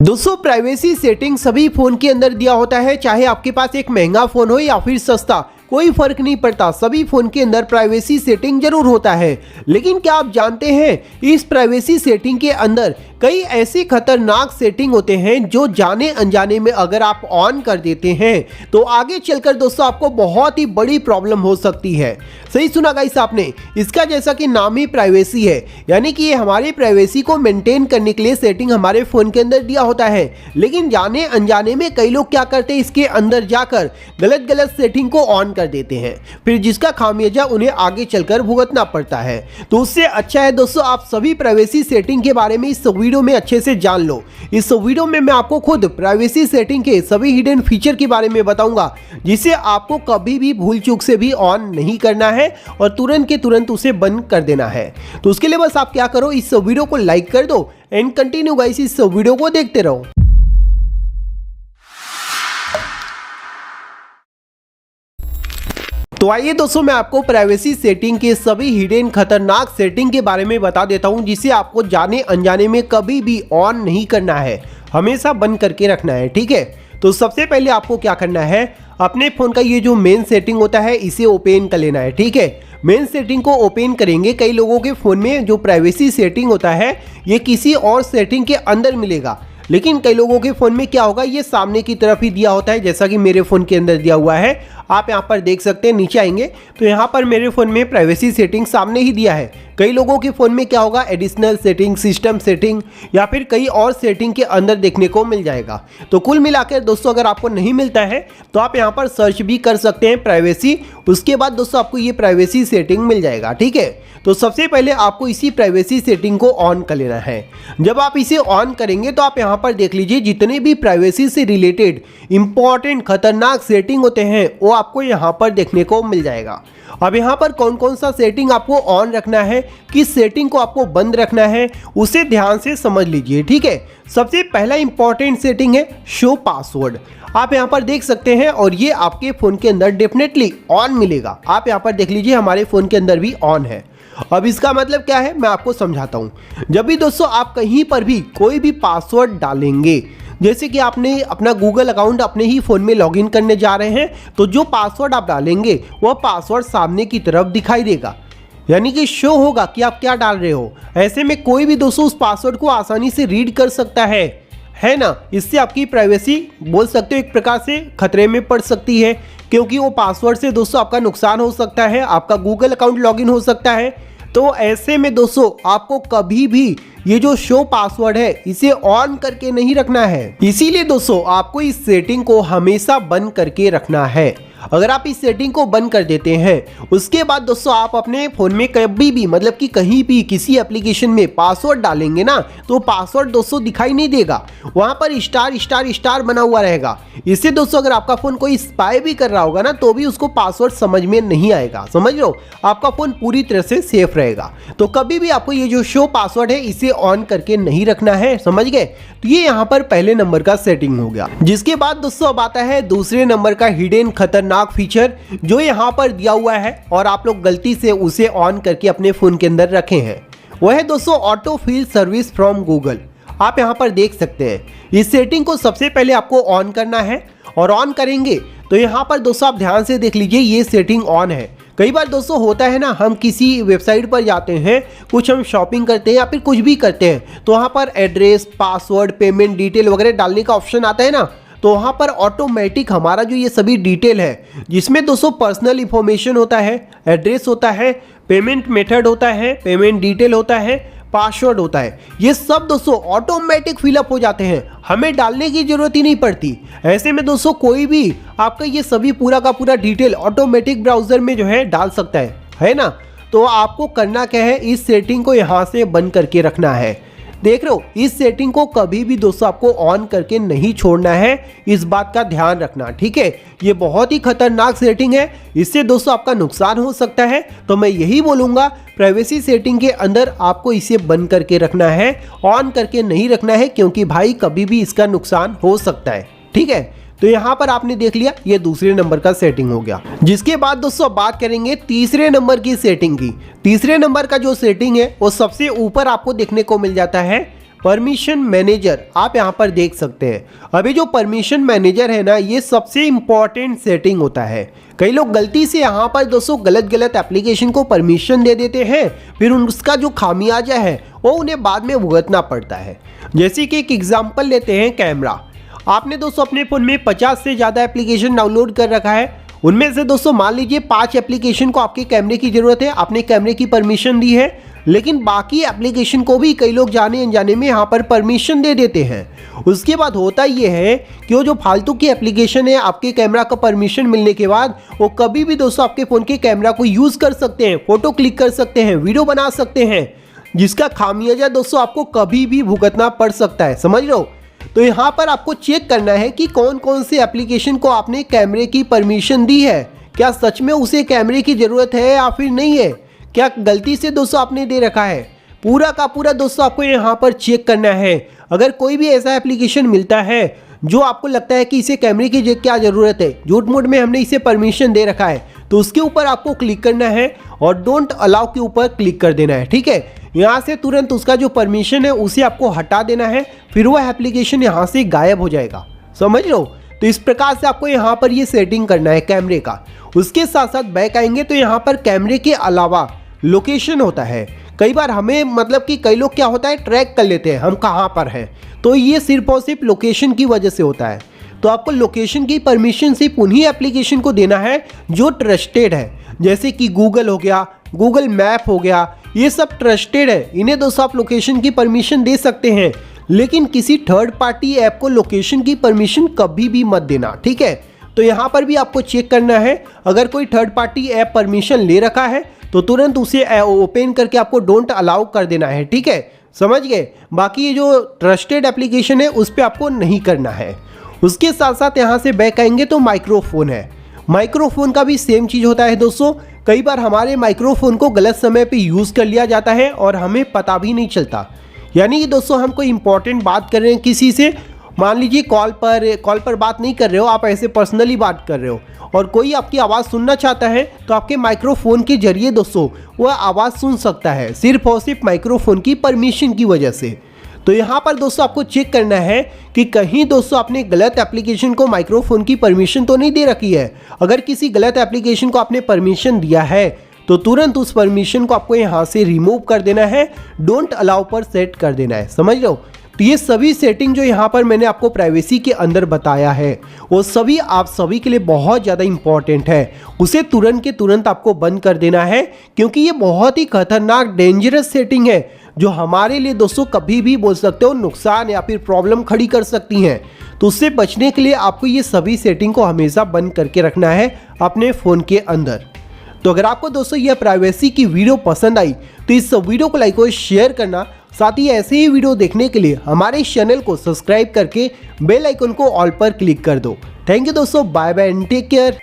दोस्तों privacy setting सभी phone के अंदर दिया होता है, चाहे आपके पास एक महंगा फोन हो या फिर सस्ता, कोई फर्क नहीं पड़ता। सभी फोन के अंदर प्राइवेसी सेटिंग जरूर होता है। लेकिन क्या आप जानते हैं इस प्राइवेसी सेटिंग के अंदर कई ऐसी खतरनाक सेटिंग होते हैं जो जाने अनजाने में अगर आप ऑन कर देते हैं तो आगे चलकर दोस्तों आपको बहुत ही बड़ी प्रॉब्लम हो सकती है। सही सुना गाइस आपने, इसका जैसा कि नाम ही प्राइवेसी है, यानी कि ये हमारी प्राइवेसी को मेंटेन करने के लिए सेटिंग हमारे फोन के अंदर दिया होता है। लेकिन जाने अनजाने में कई लोग क्या करते हैं, इसके अंदर जाकर गलत सेटिंग को ऑन कर देते हैं, फिर जिसका खामियाजा उन्हें आगे चलकर भुगतना पड़ता है। तो उससे अच्छा है दोस्तों आप सभी प्राइवेसी सेटिंग के बारे में इस वीडियो में अच्छे से जान लो। इस वीडियो में मैं आपको खुद प्राइवेसी सेटिंग के सभी हिडन फीचर के बारे में बताऊंगा, जिसे आपको कभी भी भूल चूक से भी ऑन नहीं करना है और तुरंत के तुरंत उसे बंद कर देना है। तो उसके लिए बस आप क्या करो, इस वीडियो को लाइक कर दो एंड कंटिन्यू गाइस इस वीडियो को देखते रहो। तो आइए दोस्तों मैं आपको प्राइवेसी सेटिंग के सभी हिडन खतरनाक सेटिंग के बारे में बता देता हूं, जिसे आपको जाने अनजाने में कभी भी ऑन नहीं करना है, हमेशा बंद करके रखना है। ठीक है, तो सबसे पहले आपको क्या करना है, अपने फोन का ये जो मेन सेटिंग होता है इसे ओपन कर लेना है। ठीक है, मेन सेटिंग को ओपन करेंगे। कई लोगों के फोन में जो प्राइवेसी सेटिंग होता है ये किसी और सेटिंग के अंदर मिलेगा, लेकिन कई लोगों के फ़ोन में क्या होगा, ये सामने की तरफ ही दिया होता है, जैसा कि मेरे फ़ोन के अंदर दिया हुआ है। आप यहाँ पर देख सकते हैं, नीचे आएंगे तो यहाँ पर मेरे फ़ोन में प्राइवेसी सेटिंग सामने ही दिया है। कई लोगों के फ़ोन में क्या होगा, एडिशनल सेटिंग, सिस्टम सेटिंग या फिर कई और सेटिंग के अंदर देखने को मिल जाएगा। तो कुल मिलाकर दोस्तों अगर आपको नहीं मिलता है तो आप यहाँ पर सर्च भी कर सकते हैं प्राइवेसी, उसके बाद दोस्तों आपको ये प्राइवेसी सेटिंग मिल जाएगा। ठीक है, तो सबसे पहले आपको इसी प्राइवेसी सेटिंग को ऑन कर लेना है। जब आप इसे ऑन करेंगे तो आप यहाँ पर देख लीजिए जितने भी प्राइवेसी से रिलेटेड इंपॉर्टेंट खतरनाक सेटिंग होते हैं वो आपको यहाँ पर देखने को मिल जाएगा। अब यहाँ पर कौन कौन सा सेटिंग आपको ऑन रखना है, किस सेटिंग को आपको बंद रखना है, उसे ध्यान से समझ लीजिए। ठीक है, सबसे पहला इंपॉर्टेंट सेटिंग है शो पासवर्ड। आप यहाँ पर देख सकते हैं और ये आपके फ़ोन के अंदर डेफिनेटली ऑन मिलेगा। आप यहाँ पर देख लीजिए हमारे फ़ोन के अंदर भी ऑन है। अब इसका मतलब क्या है मैं आपको समझाता हूँ। जब भी दोस्तों आप कहीं पर भी कोई भी पासवर्ड डालेंगे, जैसे कि आपने अपना गूगल अकाउंट अपने ही फ़ोन में लॉगिन करने जा रहे हैं, तो जो पासवर्ड आप डालेंगे वह पासवर्ड सामने की तरफ दिखाई देगा, यानी कि शो होगा कि आप क्या डाल रहे हो। ऐसे में कोई भी दोस्तों उस पासवर्ड को आसानी से रीड कर सकता है ना। इससे आपकी प्राइवेसी बोल सकते हो एक प्रकार से खतरे में पड़ सकती है, क्योंकि वो पासवर्ड से दोस्तों आपका नुकसान हो सकता है, आपका गूगल अकाउंट लॉगिन हो सकता है। तो ऐसे में दोस्तों आपको कभी भी ये जो शो पासवर्ड है इसे ऑन करके नहीं रखना है। इसीलिए दोस्तों आपको इस सेटिंग को हमेशा बंद करके रखना है। अगर आप इस सेटिंग को बंद कर देते हैं उसके बाद दोस्तों आप अपने फ़ोन में कभी भी मतलब कि कहीं भी किसी एप्लीकेशन में पासवर्ड डालेंगे ना, तो पासवर्ड दोस्तों दिखाई नहीं देगा, वहाँ पर स्टार स्टार स्टार बना हुआ रहेगा। इससे दोस्तों अगर आपका फ़ोन कोई स्पाई भी कर रहा होगा ना तो भी उसको पासवर्ड समझ में नहीं आएगा। समझ लो, आपका फ़ोन पूरी तरह से सेफ रहेगा। तो कभी भी आपको ये जो शो पासवर्ड है इसे ऑन करके नहीं रखना है, समझ गए। तो ये यहाँ पर पहले नंबर का सेटिंग हो गया। जिसके बाद दोस्तों अब आता है दूसरे नंबर का हिडन खतरनाक फीचर जो यहाँ पर दिया हुआ है और आप लोग गलती से उसे ऑन करके अपने फोन के अंदर रखे हैं। वह है दोस्तों auto fill service from Google. आप यहाँ पर देख सकते हैं इस सेटिंग को सबसे पहले आपको ऑन करना है, और ऑन करेंगे तो यहाँ पर दोस्तों आप ध्यान से देख लीजिए ये सेटिंग ऑन है। कई बार दोस्तों होता है ना, हम किसी वेबसाइट पर जाते हैं, कुछ हम शॉपिंग करते हैं या फिर कुछ भी करते हैं, तो वहाँ पर एड्रेस, पासवर्ड, पेमेंट डिटेल वगैरह डालने का ऑप्शन आता है ना, तो वहाँ पर ऑटोमेटिक हमारा जो ये सभी डिटेल है, जिसमें दोस्तों पर्सनल इंफॉर्मेशन होता है, एड्रेस होता है, पेमेंट मेथड होता है, पेमेंट डिटेल होता है, पासवर्ड होता है, ये सब दोस्तों ऑटोमेटिक फिलअप हो जाते हैं, हमें डालने की जरूरत ही नहीं पड़ती। ऐसे में दोस्तों कोई भी आपका ये सभी पूरा का पूरा डिटेल ऑटोमेटिक ब्राउजर में जो है डाल सकता है ना। तो आपको करना क्या है, इस सेटिंग को यहाँ से बंद करके रखना है। देख रहे हो, इस सेटिंग को कभी भी दोस्तों आपको ऑन करके नहीं छोड़ना है, इस बात का ध्यान रखना। ठीक है, ये बहुत ही खतरनाक सेटिंग है, इससे दोस्तों आपका नुकसान हो सकता है। तो मैं यही बोलूँगा प्राइवेसी सेटिंग के अंदर आपको इसे बंद करके रखना है, ऑन करके नहीं रखना है, क्योंकि भाई कभी भी इसका नुकसान हो सकता है। ठीक है, तो यहाँ पर आपने देख लिया ये दूसरे नंबर का सेटिंग हो गया। जिसके बाद दोस्तों बात करेंगे तीसरे नंबर की सेटिंग की। तीसरे नंबर का जो सेटिंग है वो सबसे ऊपर आपको देखने को मिल जाता है परमिशन मैनेजर आप यहाँ पर देख सकते हैं। अभी जो परमिशन मैनेजर है ना, ये सबसे इम्पॉर्टेंट सेटिंग होता है। कई लोग गलती से यहाँ पर दोस्तों गलत एप्लीकेशन को परमिशन दे देते हैं, फिर उसका जो खामियाजा है वो उन्हें बाद में भुगतना पड़ता है। जैसे कि एक एग्जांपल लेते हैं कैमरा। आपने दोस्तों अपने फ़ोन में 50 से ज़्यादा एप्लीकेशन डाउनलोड कर रखा है। उनमें से दोस्तों मान लीजिए 5 एप्लीकेशन को आपके कैमरे की ज़रूरत है, आपने कैमरे की परमिशन दी है, लेकिन बाकी एप्लीकेशन को भी कई लोग जाने अनजाने में यहाँ पर परमिशन दे देते हैं। उसके बाद होता ये है कि वो जो फालतू की एप्लीकेशन है आपके कैमरा का परमिशन मिलने के बाद वो कभी भी दोस्तों आपके फ़ोन के कैमरा को यूज़ कर सकते हैं, फ़ोटो क्लिक कर सकते हैं, वीडियो बना सकते हैं, जिसका खामियाजा दोस्तों आपको कभी भी भुगतना पड़ सकता है। समझ रहे हो? तो यहाँ पर आपको चेक करना है कि कौन कौन से एप्लीकेशन को आपने कैमरे की परमिशन दी है, क्या सच में उसे कैमरे की ज़रूरत है या फिर नहीं है, क्या गलती से दोस्तों आपने दे रखा है। पूरा का पूरा दोस्तों आपको यहाँ पर चेक करना है। अगर कोई भी ऐसा एप्लीकेशन मिलता है जो आपको लगता है कि इसे कैमरे की क्या ज़रूरत है, झूठ मूठ में हमने इसे परमिशन दे रखा है, तो उसके ऊपर आपको क्लिक करना है और डोंट अलाउ के ऊपर क्लिक कर देना है। ठीक है, यहाँ से तुरंत उसका जो परमिशन है उसे आपको हटा देना है, फिर वह एप्लीकेशन यहाँ से गायब हो जाएगा। समझ लो? तो इस प्रकार से आपको यहाँ पर ये सेटिंग करना है कैमरे का। उसके साथ साथ बैक आएंगे तो यहाँ पर कैमरे के अलावा लोकेशन होता है। कई बार हमें मतलब कि कई लोग क्या होता है ट्रैक कर लेते हैं हम कहाँ पर हैं, तो ये सिर्फ और सिर्फ लोकेशन की वजह से होता है। तो आपको लोकेशन की परमिशन सिर्फ उन्हीं एप्लीकेशन को देना है जो ट्रस्टेड है, जैसे कि गूगल हो गया, गूगल मैप हो गया, ये सब ट्रस्टेड है। इन्हें दोस्तों आप लोकेशन की परमिशन दे सकते हैं, लेकिन किसी थर्ड पार्टी ऐप को लोकेशन की परमिशन कभी भी मत देना। ठीक है, तो यहाँ पर भी आपको चेक करना है। अगर कोई थर्ड पार्टी ऐप परमिशन ले रखा है तो तुरंत उसे ओपन करके आपको डोंट अलाउ कर देना है। ठीक है, समझ गए? बाकी ये जो ट्रस्टेड एप्लीकेशन है उस पर आपको नहीं करना है। उसके साथ साथ यहाँ से बैक आएंगे तो माइक्रोफोन है। माइक्रोफोन का भी सेम चीज़ होता है दोस्तों। कई बार हमारे माइक्रोफोन को गलत समय पे यूज़ कर लिया जाता है और हमें पता भी नहीं चलता। यानी कि दोस्तों हम कोई इंपॉर्टेंट बात कर रहे हैं किसी से, मान लीजिए कॉल पर बात नहीं कर रहे हो, आप ऐसे पर्सनली बात कर रहे हो और कोई आपकी आवाज़ सुनना चाहता है तो आपके माइक्रोफोन के जरिए दोस्तों वह आवाज़ सुन सकता है, सिर्फ और सिर्फ माइक्रोफोन की परमिशन की वजह से। तो यहाँ पर दोस्तों आपको चेक करना है कि कहीं दोस्तों आपने गलत एप्लीकेशन को माइक्रोफोन की परमिशन तो नहीं दे रखी है। अगर किसी गलत एप्लीकेशन को आपने परमिशन दिया है तो तुरंत उस परमिशन को आपको यहाँ से रिमूव कर देना है, डोंट अलाउ पर सेट कर देना है। समझ लो? तो ये सभी सेटिंग जो यहाँ पर मैंने आपको प्राइवेसी के अंदर बताया है वो सभी आप सभी के लिए बहुत ज़्यादा इंपॉर्टेंट है। उसे तुरंत के तुरंत आपको बंद कर देना है, क्योंकि ये बहुत ही खतरनाक डेंजरस सेटिंग है जो हमारे लिए दोस्तों कभी भी बोल सकते हो नुकसान या फिर प्रॉब्लम खड़ी कर सकती हैं। तो उससे बचने के लिए आपको ये सभी सेटिंग को हमेशा बंद करके रखना है अपने फ़ोन के अंदर। तो अगर आपको दोस्तों यह प्राइवेसी की वीडियो पसंद आई तो इस वीडियो को लाइक और शेयर करना, साथ ही ऐसे ही वीडियो देखने के लिए हमारे चैनल को सब्सक्राइब करके बेल आइकन को ऑल पर क्लिक कर दो। थैंक यू दोस्तों, bye bye and take care.